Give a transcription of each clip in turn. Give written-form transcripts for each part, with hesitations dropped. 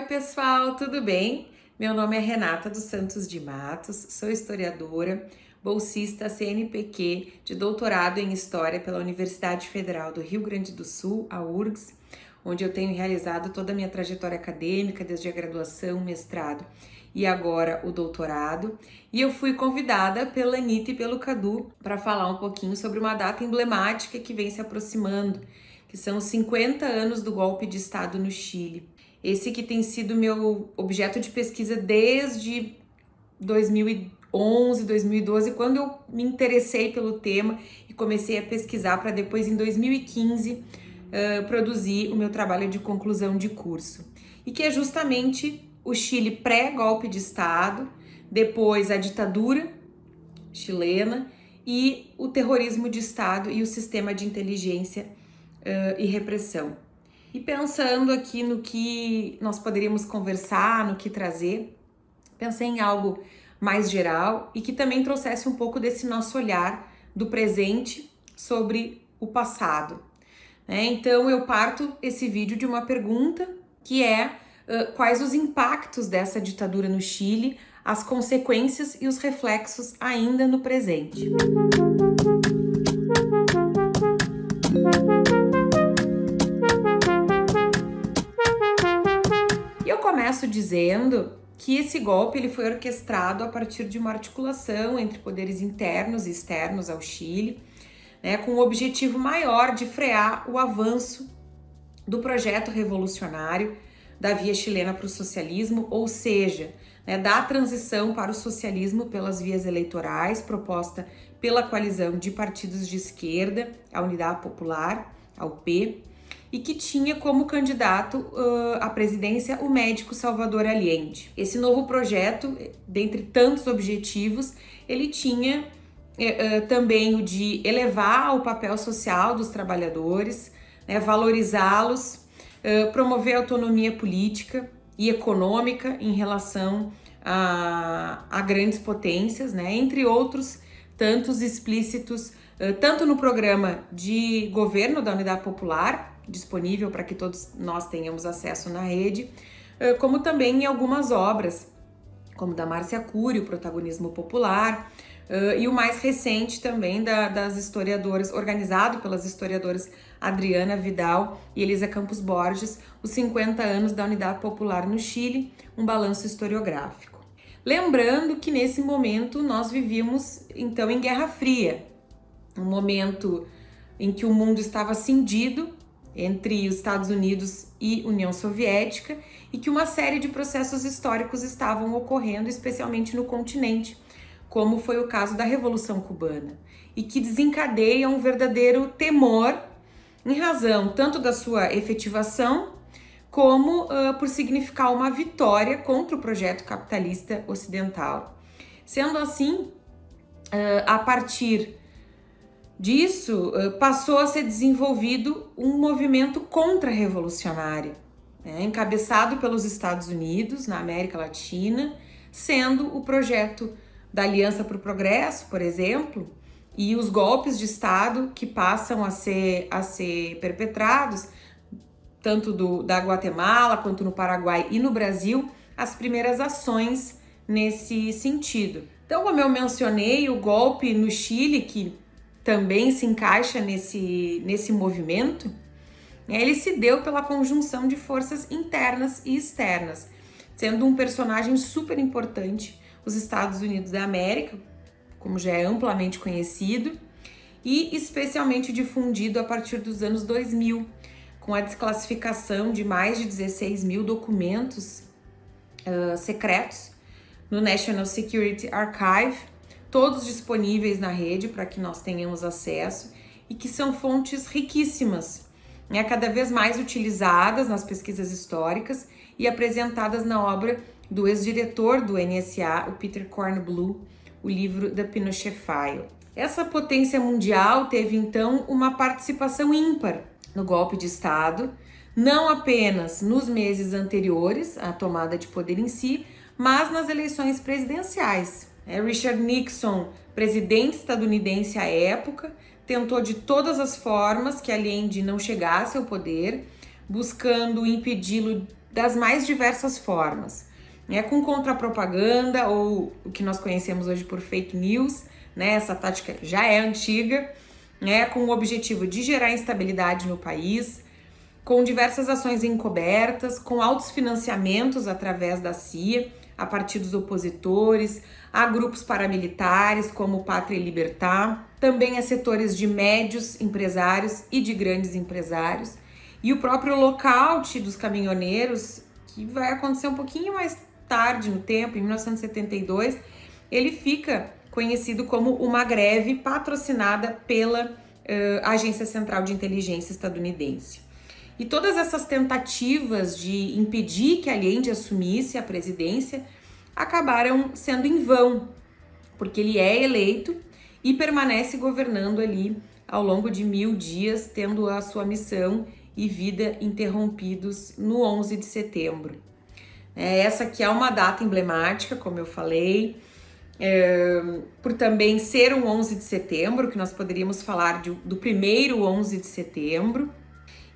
Pessoal, tudo bem? Meu nome é Renata dos Santos de Matos, sou historiadora, bolsista CNPq de doutorado em História pela Universidade Federal do Rio Grande do Sul, a URGS, onde eu tenho realizado toda a minha trajetória acadêmica, desde a graduação, mestrado e agora o doutorado. E eu fui convidada pela Anitta e pelo Cadu para falar um pouquinho sobre uma data emblemática que vem se aproximando, que são os 50 anos do golpe de Estado no Chile. Esse que tem sido meu objeto de pesquisa desde 2011, 2012, quando eu me interessei pelo tema e comecei a pesquisar para depois, em 2015, produzir o meu trabalho de conclusão de curso. E que é justamente o Chile pré-golpe de Estado, depois a ditadura chilena e o terrorismo de Estado e o sistema de inteligência e repressão. E pensando aqui no que nós poderíamos conversar, no que trazer, pensei em algo mais geral e que também trouxesse um pouco desse nosso olhar do presente sobre o passado. Então eu parto esse vídeo de uma pergunta que é quais os impactos dessa ditadura no Chile, as consequências e os reflexos ainda no presente. E eu começo dizendo que esse golpe ele foi orquestrado a partir de uma articulação entre poderes internos e externos ao Chile, com o objetivo maior de frear o avanço do projeto revolucionário da via chilena para o socialismo, ou seja, da transição para o socialismo pelas vias eleitorais proposta pela coalizão de partidos de esquerda, a Unidade Popular, a UP, e que tinha como candidato à presidência o médico Salvador Allende. Esse novo projeto, dentre tantos objetivos, ele tinha também o de elevar o papel social dos trabalhadores, valorizá-los, promover a autonomia política e econômica em relação a grandes potências, entre outros tantos explícitos, tanto no programa de governo da Unidade Popular, disponível para que todos nós tenhamos acesso na rede, como também em algumas obras, como da Márcia Cury, o Protagonismo Popular, e o mais recente também das historiadoras, organizado pelas historiadoras Adriana Vidal e Elisa Campos Borges, os 50 anos da Unidade Popular no Chile, um balanço historiográfico. Lembrando que nesse momento nós vivíamos então em Guerra Fria, um momento em que o mundo estava cindido entre os Estados Unidos e União Soviética e que uma série de processos históricos estavam ocorrendo, especialmente no continente, como foi o caso da Revolução Cubana, e que desencadeia um verdadeiro temor em razão tanto da sua efetivação como por significar uma vitória contra o projeto capitalista ocidental. Sendo assim, a partir disso, passou a ser desenvolvido um movimento contra-revolucionário, encabeçado pelos Estados Unidos, na América Latina, sendo o projeto da Aliança para o Progresso, por exemplo, e os golpes de Estado que passam a ser perpetrados, tanto da Guatemala quanto no Paraguai e no Brasil, as primeiras ações nesse sentido. Então, como eu mencionei, o golpe no Chile, que também se encaixa nesse movimento, ele se deu pela conjunção de forças internas e externas, sendo um personagem super importante os Estados Unidos da América, como já é amplamente conhecido, e especialmente difundido a partir dos anos 2000, com a desclassificação de mais de 16 mil documentos secretos no National Security Archive, todos disponíveis na rede para que nós tenhamos acesso e que são fontes riquíssimas, cada vez mais utilizadas nas pesquisas históricas e apresentadas na obra do ex-diretor do NSA, o Peter Kornbluh, o livro The Pinochet File. Essa potência mundial teve então uma participação ímpar no golpe de Estado, não apenas nos meses anteriores à tomada de poder em si, mas nas eleições presidenciais. Richard Nixon, presidente estadunidense à época, tentou de todas as formas que Allende não chegasse ao poder, buscando impedi-lo das mais diversas formas, né? Com contrapropaganda, ou o que nós conhecemos hoje por fake news, né? Essa tática já é antiga, né? Com o objetivo de gerar instabilidade no país, com diversas ações encobertas, com altos financiamentos através da CIA, a partidos opositores, a grupos paramilitares como Pátria e Libertad, também a setores de médios empresários e de grandes empresários, e o próprio lockout dos caminhoneiros, que vai acontecer um pouquinho mais tarde no tempo, em 1972, ele fica conhecido como uma greve patrocinada pela Agência Central de Inteligência estadunidense. E todas essas tentativas de impedir que Allende assumisse a presidência acabaram sendo em vão, porque ele é eleito e permanece governando ali ao longo de 1000 dias, tendo a sua missão e vida interrompidos no 11 de setembro. Essa aqui é uma data emblemática, como eu falei, por também ser um 11 de setembro, que nós poderíamos falar do primeiro 11 de setembro,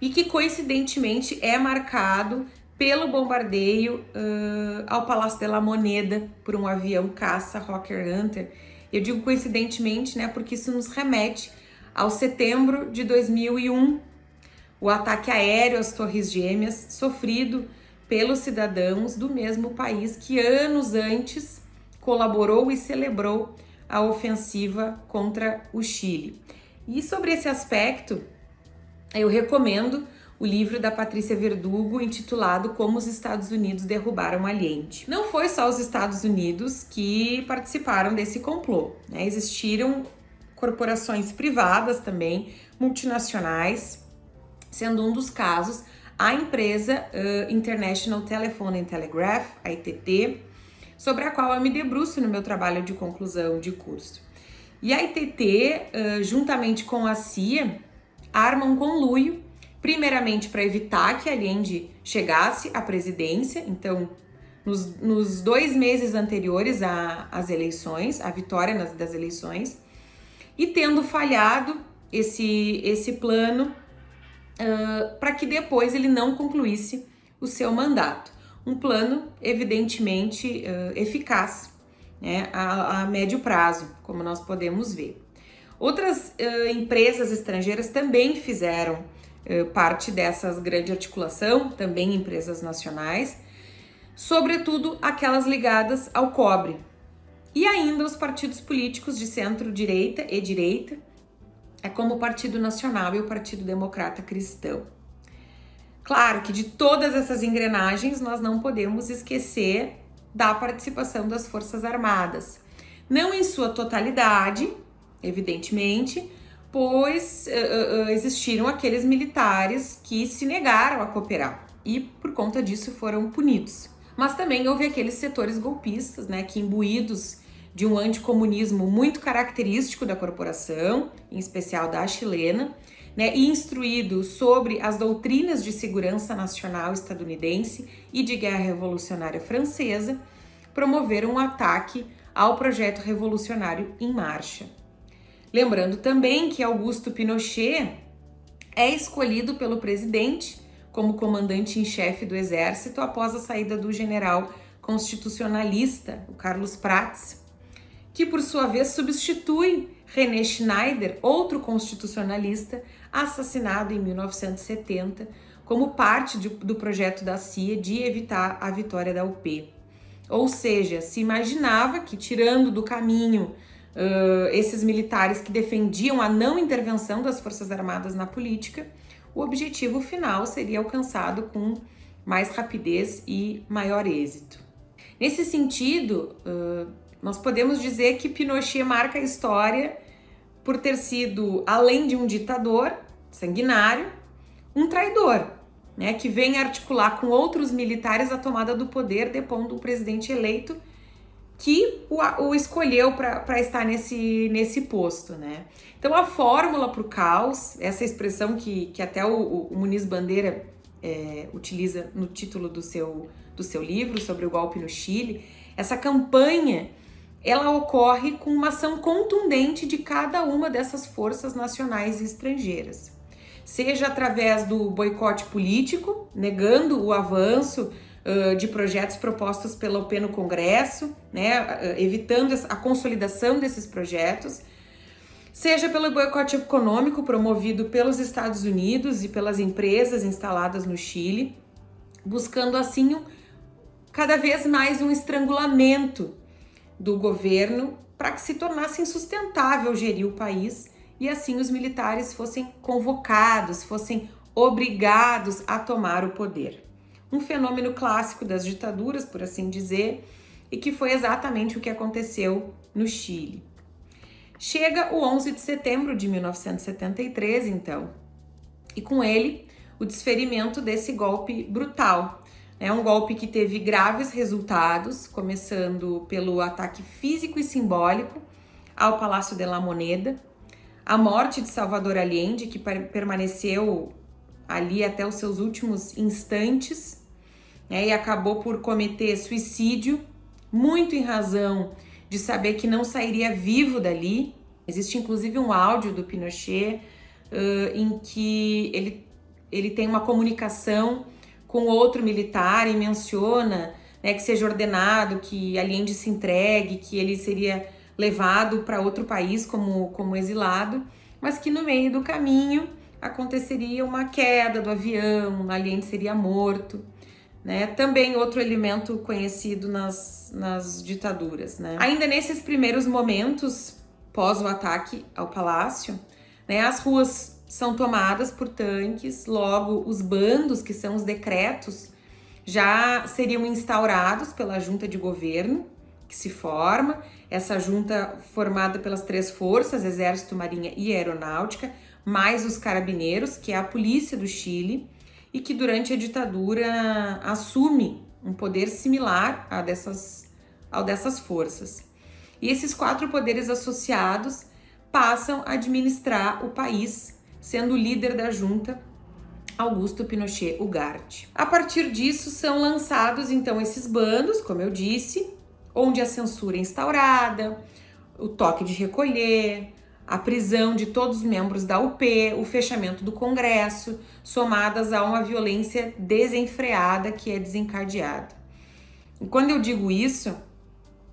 e que coincidentemente é marcado pelo bombardeio ao Palácio de la Moneda por um avião caça Hawker Hunter. Eu digo coincidentemente, né, porque isso nos remete ao setembro de 2001, o ataque aéreo às Torres Gêmeas sofrido pelos cidadãos do mesmo país que anos antes colaborou e celebrou a ofensiva contra o Chile. E sobre esse aspecto, eu recomendo o livro da Patrícia Verdugo, intitulado Como os Estados Unidos Derrubaram Allende. Não foi só os Estados Unidos que participaram desse complô, né? Existiram corporações privadas também, multinacionais, sendo um dos casos a empresa International Telephone and Telegraph, a ITT, sobre a qual eu me debruço no meu trabalho de conclusão de curso. E a ITT, juntamente com a CIA, arma um conluio, primeiramente para evitar que Allende chegasse à presidência. Então, nos 2 meses anteriores às eleições, à vitória das eleições, e tendo falhado esse plano, para que depois ele não concluísse o seu mandato. Um plano, evidentemente, eficaz, né, a médio prazo, como nós podemos ver. Outras empresas estrangeiras também fizeram parte dessa grande articulação, também empresas nacionais, sobretudo aquelas ligadas ao cobre. E ainda os partidos políticos de centro-direita e direita, como o Partido Nacional e o Partido Democrata Cristão. Claro que de todas essas engrenagens nós não podemos esquecer da participação das Forças Armadas. Não em sua totalidade, evidentemente, pois existiram aqueles militares que se negaram a cooperar e por conta disso foram punidos. Mas também houve aqueles setores golpistas, né, que imbuídos de um anticomunismo muito característico da corporação, em especial da chilena, né, e instruídos sobre as doutrinas de segurança nacional estadunidense e de guerra revolucionária francesa, promoveram um ataque ao projeto revolucionário em marcha. Lembrando também que Augusto Pinochet é escolhido pelo presidente como comandante em chefe do exército após a saída do general constitucionalista, o Carlos Prats, que por sua vez substitui René Schneider, outro constitucionalista, assassinado em 1970, como parte do projeto da CIA de evitar a vitória da UP. Ou seja, se imaginava que, tirando do caminho esses militares que defendiam a não intervenção das Forças Armadas na política, o objetivo final seria alcançado com mais rapidez e maior êxito. Nesse sentido, nós podemos dizer que Pinochet marca a história por ter sido, além de um ditador sanguinário, um traidor, né, que vem articular com outros militares a tomada do poder, depondo o presidente eleito que o escolheu para estar nesse posto, né? Então a fórmula para o caos, essa expressão que até o Muniz Bandeira utiliza no título do seu livro sobre o golpe no Chile, essa campanha, ela ocorre com uma ação contundente de cada uma dessas forças nacionais e estrangeiras. seja através do boicote político, negando o avanço de projetos propostos pela OP no Congresso, né, evitando a consolidação desses projetos, seja pelo boicote econômico promovido pelos Estados Unidos e pelas empresas instaladas no Chile, buscando assim cada vez mais um estrangulamento do governo para que se tornasse insustentável gerir o país e assim os militares fossem convocados, fossem obrigados a tomar o poder. Um fenômeno clássico das ditaduras, por assim dizer, e que foi exatamente o que aconteceu no Chile. Chega o 11 de setembro de 1973, então, e com ele o desferimento desse golpe brutal. É um golpe que teve graves resultados, começando pelo ataque físico e simbólico ao Palácio de la Moneda, a morte de Salvador Allende, que permaneceu ali até os seus últimos instantes, né, e acabou por cometer suicídio, muito em razão de saber que não sairia vivo dali. Existe inclusive um áudio do Pinochet em que ele tem uma comunicação com outro militar e menciona, né, que seja ordenado que Allende se entregue, que ele seria levado para outro país como exilado, mas que no meio do caminho aconteceria uma queda do avião, Allende seria morto, né? Também outro elemento conhecido nas ditaduras, né? Ainda nesses primeiros momentos, pós o ataque ao palácio, né, as ruas são tomadas por tanques, logo os bandos, que são os decretos, já seriam instaurados pela junta de governo, que se forma, essa junta formada pelas 3 forças, Exército, Marinha e Aeronáutica, mais os carabineiros, que é a polícia do Chile, e que durante a ditadura assume um poder similar ao dessas forças. E esses 4 poderes associados passam a administrar o país, sendo o líder da junta Augusto Pinochet Ugarte. A partir disso são lançados então esses bandos, como eu disse, onde a censura é instaurada, o toque de recolher, a prisão de todos os membros da UP, o fechamento do Congresso, somadas a uma violência desenfreada que é desencadeada. E quando eu digo isso,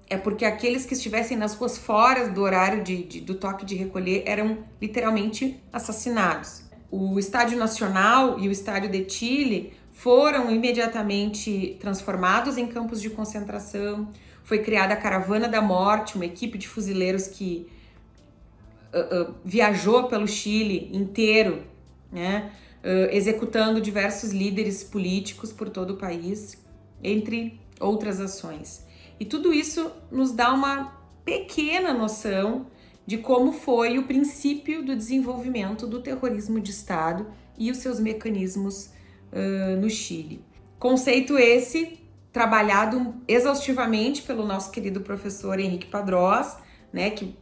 é porque aqueles que estivessem nas ruas fora do horário do toque de recolher eram literalmente assassinados. O Estádio Nacional e o Estádio de Chile foram imediatamente transformados em campos de concentração. Foi criada a Caravana da Morte, uma equipe de fuzileiros que viajou pelo Chile inteiro, né, executando diversos líderes políticos por todo o país, entre outras ações. E tudo isso nos dá uma pequena noção de como foi o princípio do desenvolvimento do terrorismo de Estado e os seus mecanismos no Chile. Conceito esse trabalhado exaustivamente pelo nosso querido professor Henrique Padrós, né, que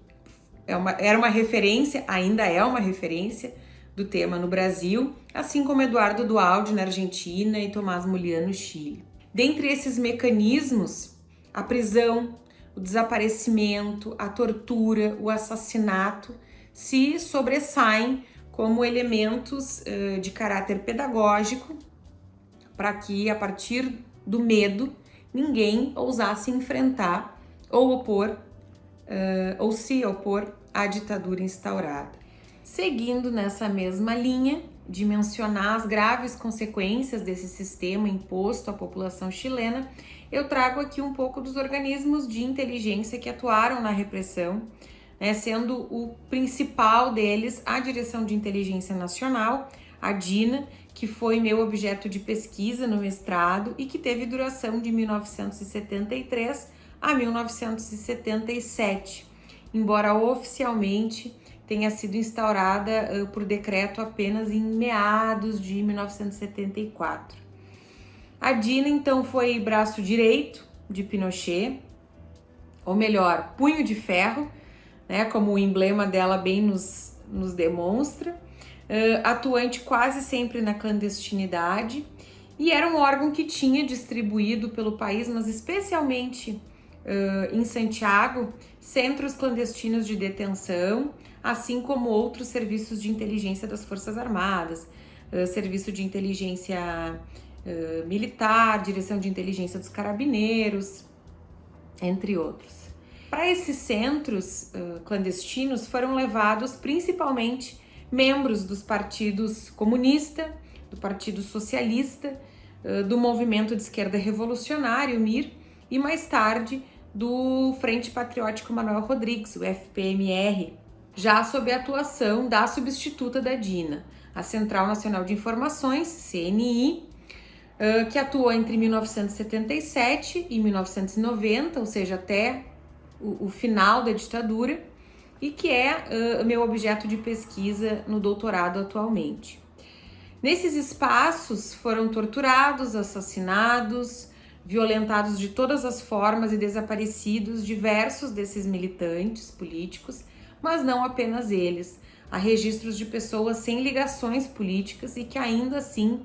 era uma referência, ainda é uma referência do tema no Brasil, assim como Eduardo Duhalde na Argentina e Tomás Mullian no Chile. Dentre esses mecanismos, a prisão, o desaparecimento, a tortura, o assassinato se sobressaem como elementos de caráter pedagógico para que, a partir do medo, ninguém ousasse enfrentar ou se opor à ditadura instaurada. Seguindo nessa mesma linha de mencionar as graves consequências desse sistema imposto à população chilena, eu trago aqui um pouco dos organismos de inteligência que atuaram na repressão, né, sendo o principal deles a Direção de Inteligência Nacional, a DINA, que foi meu objeto de pesquisa no mestrado e que teve duração de 1973 a 1977, embora oficialmente tenha sido instaurada por decreto apenas em meados de 1974. A DINA, então, foi braço direito de Pinochet, ou melhor, punho de ferro, né, como o emblema dela bem nos demonstra, atuante quase sempre na clandestinidade, e era um órgão que tinha distribuído pelo país, mas especialmente em Santiago, centros clandestinos de detenção, assim como outros serviços de inteligência das Forças Armadas, serviço de inteligência militar, direção de inteligência dos carabineiros, entre outros. Para esses centros clandestinos foram levados principalmente membros dos partidos comunista, do Partido Socialista, do Movimento de Esquerda Revolucionário, MIR, e mais tarde do Frente Patriótico Manuel Rodrigues, o FPMR, já sob a atuação da substituta da DINA, a Central Nacional de Informações, CNI, que atuou entre 1977 e 1990, ou seja, até o final da ditadura, e que é meu objeto de pesquisa no doutorado atualmente. Nesses espaços foram torturados, assassinados, violentados de todas as formas e desaparecidos diversos desses militantes políticos, mas não apenas eles. Há registros de pessoas sem ligações políticas e que ainda assim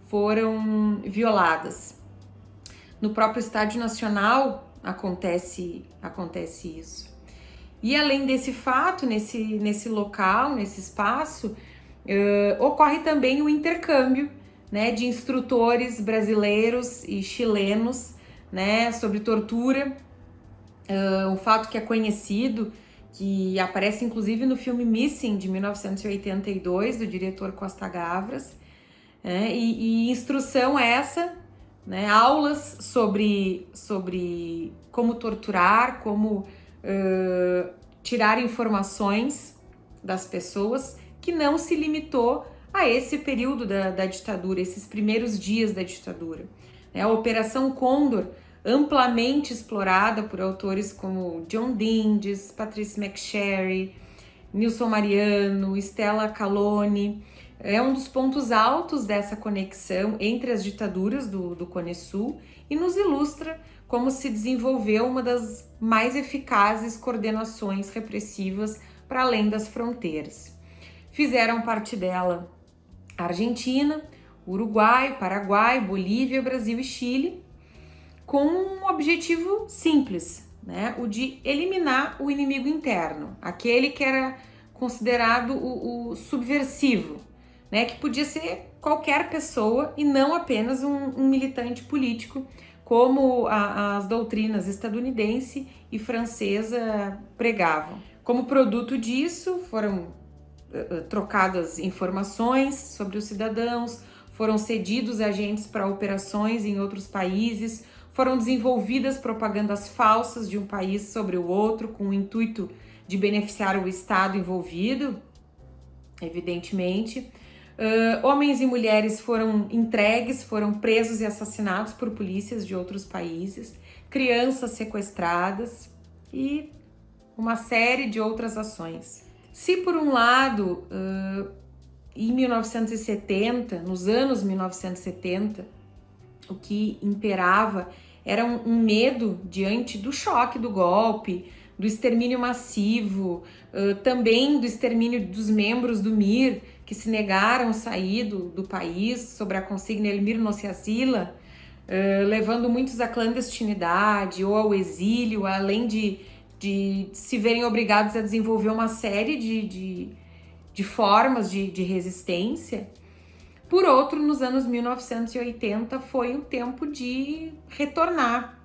foram violadas. No próprio Estádio Nacional acontece isso. E além desse fato, nesse local, nesse espaço, ocorre também o intercâmbio, né, de instrutores brasileiros e chilenos, né, sobre tortura, um fato que é conhecido, que aparece inclusive no filme Missing, de 1982, do diretor Costa Gavras, e instrução essa, né, aulas sobre como torturar, como tirar informações das pessoas, que não se limitou a esse período da ditadura, esses primeiros dias da ditadura. A Operação Condor, amplamente explorada por autores como John Dinges, Patrice McSherry, Nilson Mariano, Stella Caloni, é um dos pontos altos dessa conexão entre as ditaduras do Cone Sul e nos ilustra como se desenvolveu uma das mais eficazes coordenações repressivas para além das fronteiras. Fizeram parte dela a Argentina, Uruguai, Paraguai, Bolívia, Brasil e Chile, com um objetivo simples, né? O de eliminar o inimigo interno, aquele que era considerado o subversivo, né? Que podia ser qualquer pessoa e não apenas um militante político, como as doutrinas estadunidense e francesa pregavam. Como produto disso, foram trocadas informações sobre os cidadãos, foram cedidos agentes para operações em outros países, foram desenvolvidas propagandas falsas de um país sobre o outro, com o intuito de beneficiar o Estado envolvido, evidentemente. Homens e mulheres foram entregues, foram presos e assassinados por polícias de outros países, crianças sequestradas e uma série de outras ações. Se por um lado, em 1970, nos anos 1970, o que imperava era um medo diante do choque do golpe, do extermínio massivo, também do extermínio dos membros do MIR, que se negaram a sair do país sob a consigna El MIR no se asila, levando muitos à clandestinidade ou ao exílio, além de se verem obrigados a desenvolver uma série de formas de resistência. Por outro, nos anos 1980 foi o tempo de retornar,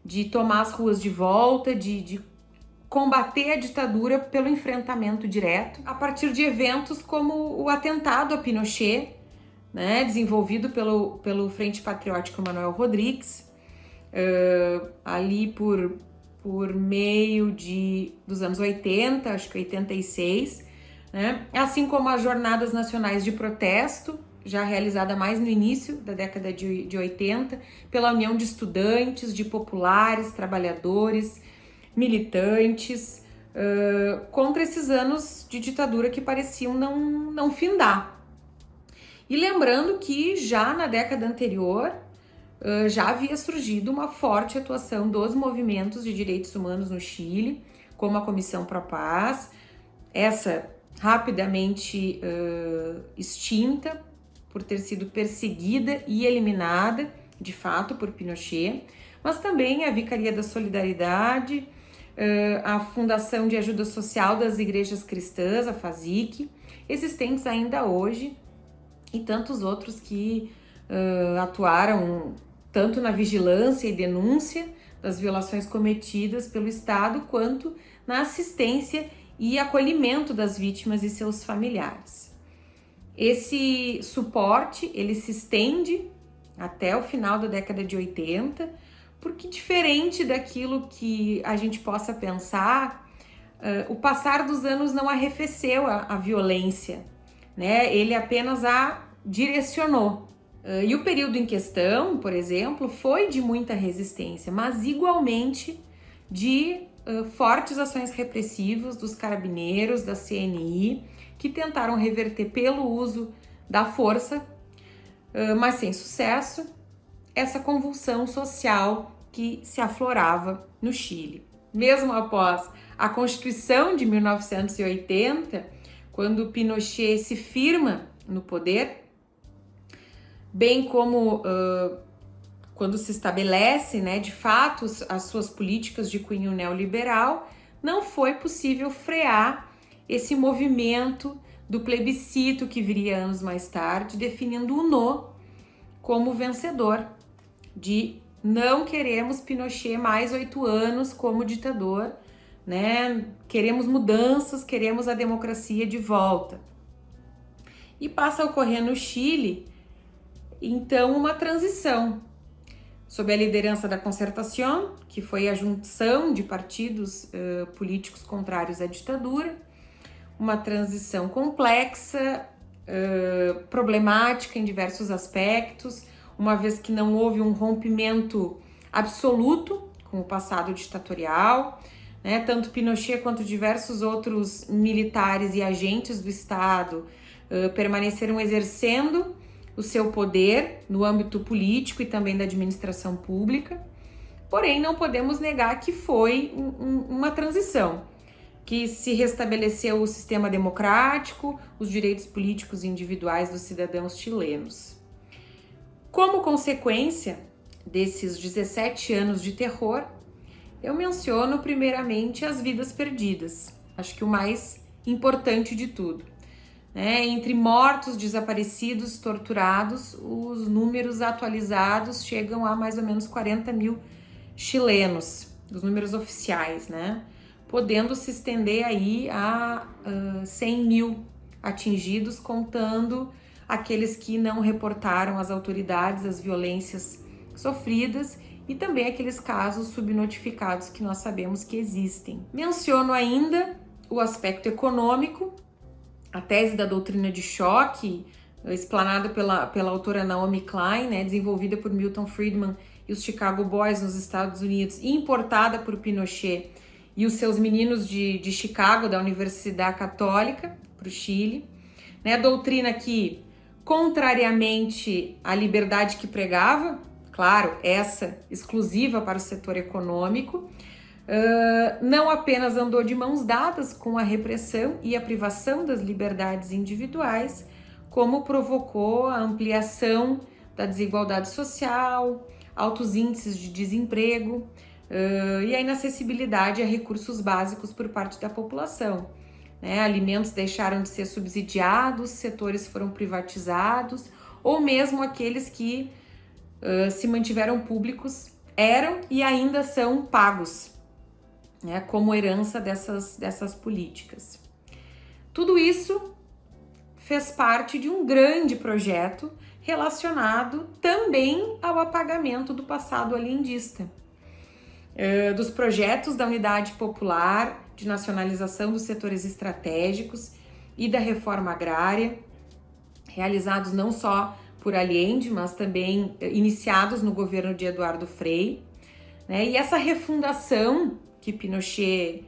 de tomar as ruas de volta, de combater a ditadura pelo enfrentamento direto, a partir de eventos como o atentado a Pinochet, né, desenvolvido pelo Frente Patriótico Manuel Rodrigues, ali por meio dos anos 80, acho que 86, né? Assim como as Jornadas Nacionais de Protesto, já realizada mais no início da década de 80, pela União de Estudantes, de populares, trabalhadores, militantes, contra esses anos de ditadura que pareciam não findar. E lembrando que já na década anterior, já havia surgido uma forte atuação dos movimentos de direitos humanos no Chile, como a Comissão Pro Paz, essa rapidamente extinta por ter sido perseguida e eliminada de fato, por Pinochet, mas também a Vicaria da Solidariedade, a Fundação de Ajuda Social das Igrejas Cristãs, a FASIC, existentes ainda hoje, e tantos outros que atuaram tanto na vigilância e denúncia das violações cometidas pelo Estado, quanto na assistência e acolhimento das vítimas e seus familiares. Esse suporte, ele se estende até o final da década de 80, porque diferente daquilo que a gente possa pensar, o passar dos anos não arrefeceu a violência, né? Ele apenas a direcionou. E o período em questão, por exemplo, foi de muita resistência, mas igualmente de fortes ações repressivas dos carabineiros, da CNI, que tentaram reverter pelo uso da força, mas sem sucesso, essa convulsão social que se aflorava no Chile. Mesmo após a Constituição de 1980, quando Pinochet se firma no poder, bem como quando se estabelece, né, de fato, as suas políticas de cunho neoliberal, não foi possível frear esse movimento do plebiscito que viria anos mais tarde, definindo o no como vencedor, de não queremos Pinochet mais 8 anos como ditador, né? Queremos mudanças, queremos a democracia de volta. E passa a ocorrer no Chile, então, uma transição sob a liderança da Concertación, que foi a junção de partidos políticos contrários à ditadura, uma transição complexa, problemática em diversos aspectos, uma vez que não houve um rompimento absoluto com o passado ditatorial, né? Tanto Pinochet quanto diversos outros militares e agentes do Estado permaneceram exercendo o seu poder no âmbito político e também da administração pública, porém não podemos negar que foi uma transição, que se restabeleceu o sistema democrático, os direitos políticos individuais dos cidadãos chilenos. Como consequência desses 17 anos de terror, eu menciono primeiramente as vidas perdidas, acho que o mais importante de tudo. Entre mortos, desaparecidos, torturados, os números atualizados chegam a mais ou menos 40 mil chilenos, os números oficiais, né? Podendo se estender aí a 100 mil atingidos, contando aqueles que não reportaram às autoridades as violências sofridas e também aqueles casos subnotificados que nós sabemos que existem. Menciono ainda o aspecto econômico, a tese da doutrina de choque, explanada pela autora Naomi Klein, né, desenvolvida por Milton Friedman e os Chicago Boys nos Estados Unidos e importada por Pinochet e os seus meninos de Chicago, da Universidade Católica, para o Chile. Né, a doutrina que, contrariamente à liberdade que pregava, claro, essa exclusiva para o setor econômico, não apenas andou de mãos dadas com a repressão e a privação das liberdades individuais, como provocou a ampliação da desigualdade social, altos índices de desemprego e a inacessibilidade a recursos básicos por parte da população. Alimentos deixaram de ser subsidiados, setores foram privatizados, ou mesmo aqueles que se mantiveram públicos eram e ainda são pagos, como herança dessas políticas. Tudo isso fez parte de um grande projeto relacionado também ao apagamento do passado aliendista, dos projetos da Unidade Popular, de nacionalização dos setores estratégicos e da reforma agrária, realizados não só por Allende, mas também iniciados no governo de Eduardo Frei, e essa refundação que Pinochet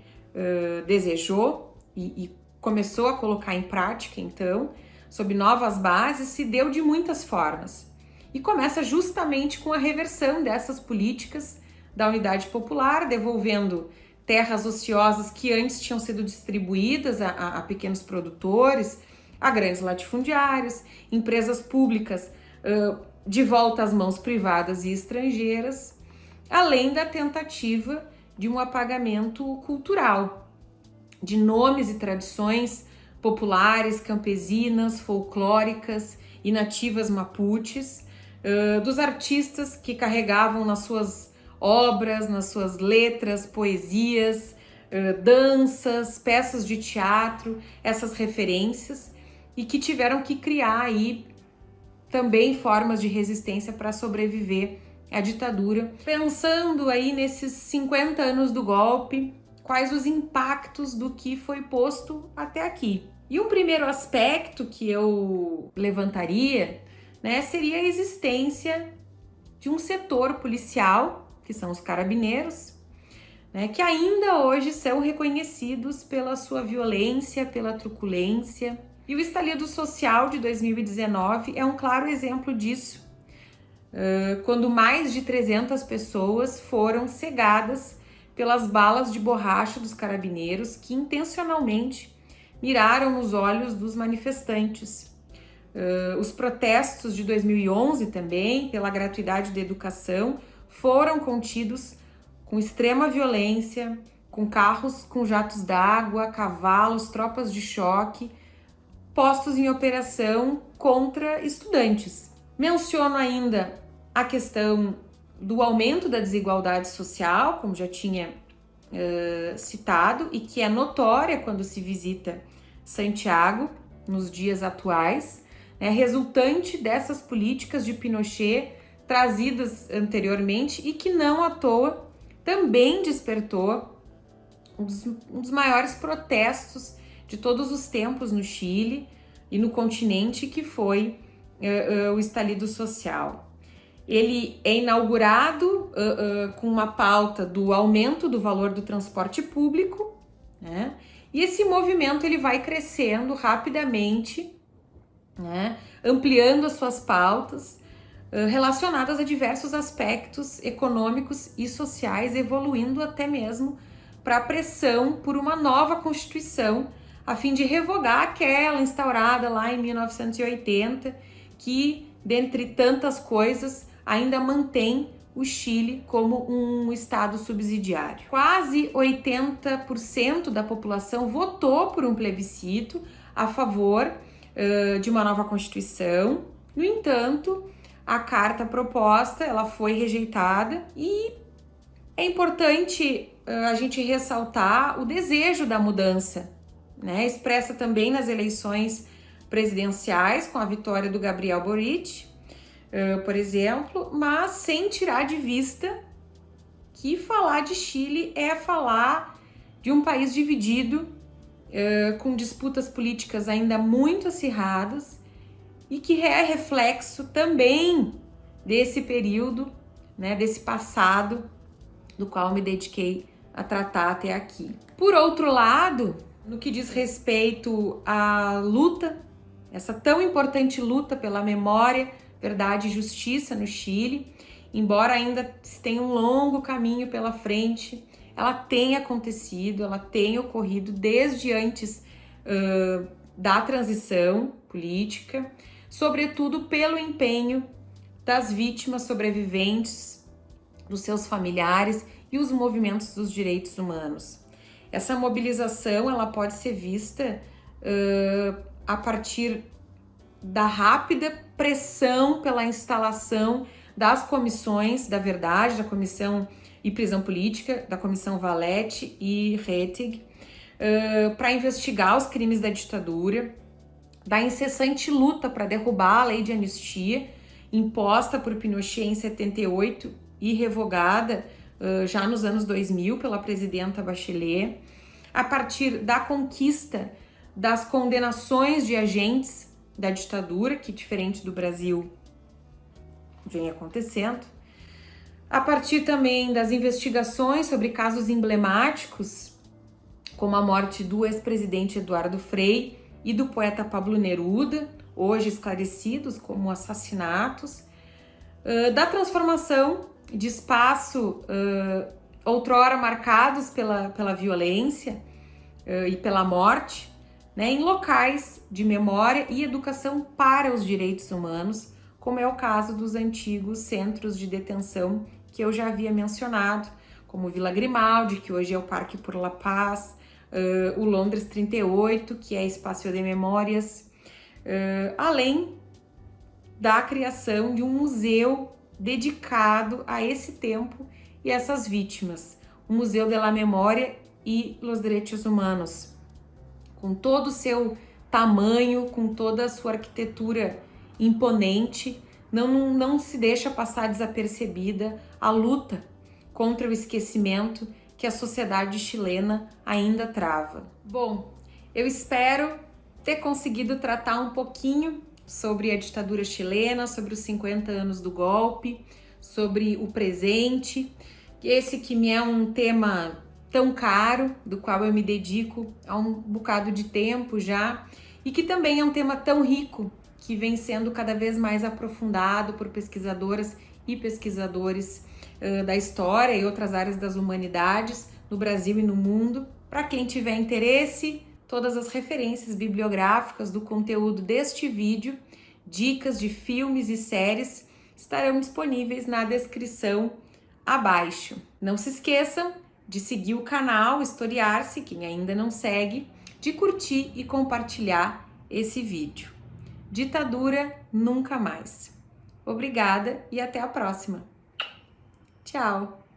desejou e começou a colocar em prática, então, sob novas bases, se deu de muitas formas. E começa justamente com a reversão dessas políticas da Unidade Popular, devolvendo terras ociosas que antes tinham sido distribuídas a pequenos produtores, a grandes latifundiários, empresas públicas de volta às mãos privadas e estrangeiras, além da tentativa de um apagamento cultural de nomes e tradições populares, campesinas, folclóricas e nativas mapuches, dos artistas que carregavam nas suas obras, nas suas letras, poesias, danças, peças de teatro, essas referências, e que tiveram que criar aí também formas de resistência para sobreviver à ditadura. Pensando aí nesses 50 anos do golpe, quais os impactos do que foi posto até aqui. E um primeiro aspecto que eu levantaria, né, seria a existência de um setor policial, que são os carabineiros, né, que ainda hoje são reconhecidos pela sua violência, pela truculência. E o estalido social de 2019 é um claro exemplo disso, quando mais de 300 pessoas foram cegadas pelas balas de borracha dos carabineiros que intencionalmente miraram nos olhos dos manifestantes. Os protestos de 2011 também, pela gratuidade da educação, foram contidos com extrema violência, com carros com jatos d'água, cavalos, tropas de choque, postos em operação contra estudantes. Menciono ainda a questão do aumento da desigualdade social, como já tinha citado, e que é notória quando se visita Santiago nos dias atuais, né, resultante dessas políticas de Pinochet trazidas anteriormente e que não à toa também despertou um dos maiores protestos de todos os tempos no Chile e no continente, que foi o estalido social. Ele é inaugurado com uma pauta do aumento do valor do transporte público, né? E esse movimento ele vai crescendo rapidamente, né? Ampliando as suas pautas relacionadas a diversos aspectos econômicos e sociais, evoluindo até mesmo para a pressão por uma nova Constituição, a fim de revogar aquela instaurada lá em 1980, que, dentre tantas coisas, ainda mantém o Chile como um estado subsidiário. Quase 80% da população votou por um plebiscito a favor de uma nova Constituição. No entanto, a carta proposta ela foi rejeitada e é importante a gente ressaltar o desejo da mudança, né, expressa também nas eleições presidenciais com a vitória do Gabriel Boric, por exemplo, mas sem tirar de vista que falar de Chile é falar de um país dividido, com disputas políticas ainda muito acirradas e que é reflexo também desse período, né, desse passado do qual me dediquei a tratar até aqui. Por outro lado, no que diz respeito à luta, essa tão importante luta pela memória, verdade e justiça no Chile, embora ainda tenha um longo caminho pela frente, ela tem acontecido, ela tem ocorrido desde antes da transição política, sobretudo pelo empenho das vítimas sobreviventes, dos seus familiares e os movimentos dos direitos humanos. Essa mobilização ela pode ser vista a partir da rápida pressão pela instalação das comissões da verdade, da Comissão e Prisão Política, da Comissão Valete e Rettig, para investigar os crimes da ditadura, da incessante luta para derrubar a lei de anistia imposta por Pinochet em 78 e revogada já nos anos 2000 pela presidenta Bachelet, a partir da conquista das condenações de agentes da ditadura, que diferente do Brasil vem acontecendo, a partir também das investigações sobre casos emblemáticos, como a morte do ex-presidente Eduardo Frei e do poeta Pablo Neruda, hoje esclarecidos como assassinatos, da transformação de espaço outrora marcados pela violência e pela morte, né, em locais de memória e educação para os direitos humanos, como é o caso dos antigos centros de detenção que eu já havia mencionado, como Vila Grimaldi, que hoje é o Parque por La Paz, o Londres 38, que é Espaço de Memórias, além da criação de um museu dedicado a esse tempo e essas vítimas, o Museu de la Memória e los Derechos Humanos, com todo o seu tamanho, com toda a sua arquitetura imponente, não se deixa passar desapercebida a luta contra o esquecimento que a sociedade chilena ainda trava. Bom, eu espero ter conseguido tratar um pouquinho sobre a ditadura chilena, sobre os 50 anos do golpe, sobre o presente, esse que me é um tema tão caro, do qual eu me dedico há um bocado de tempo já, e que também é um tema tão rico, que vem sendo cada vez mais aprofundado por pesquisadoras e pesquisadores da história e outras áreas das humanidades no Brasil e no mundo. Para quem tiver interesse, todas as referências bibliográficas do conteúdo deste vídeo, dicas de filmes e séries, estarão disponíveis na descrição abaixo. Não se esqueçam de seguir o canal Historiar-se, quem ainda não segue, de curtir e compartilhar esse vídeo. Ditadura nunca mais. Obrigada e até a próxima. Tchau!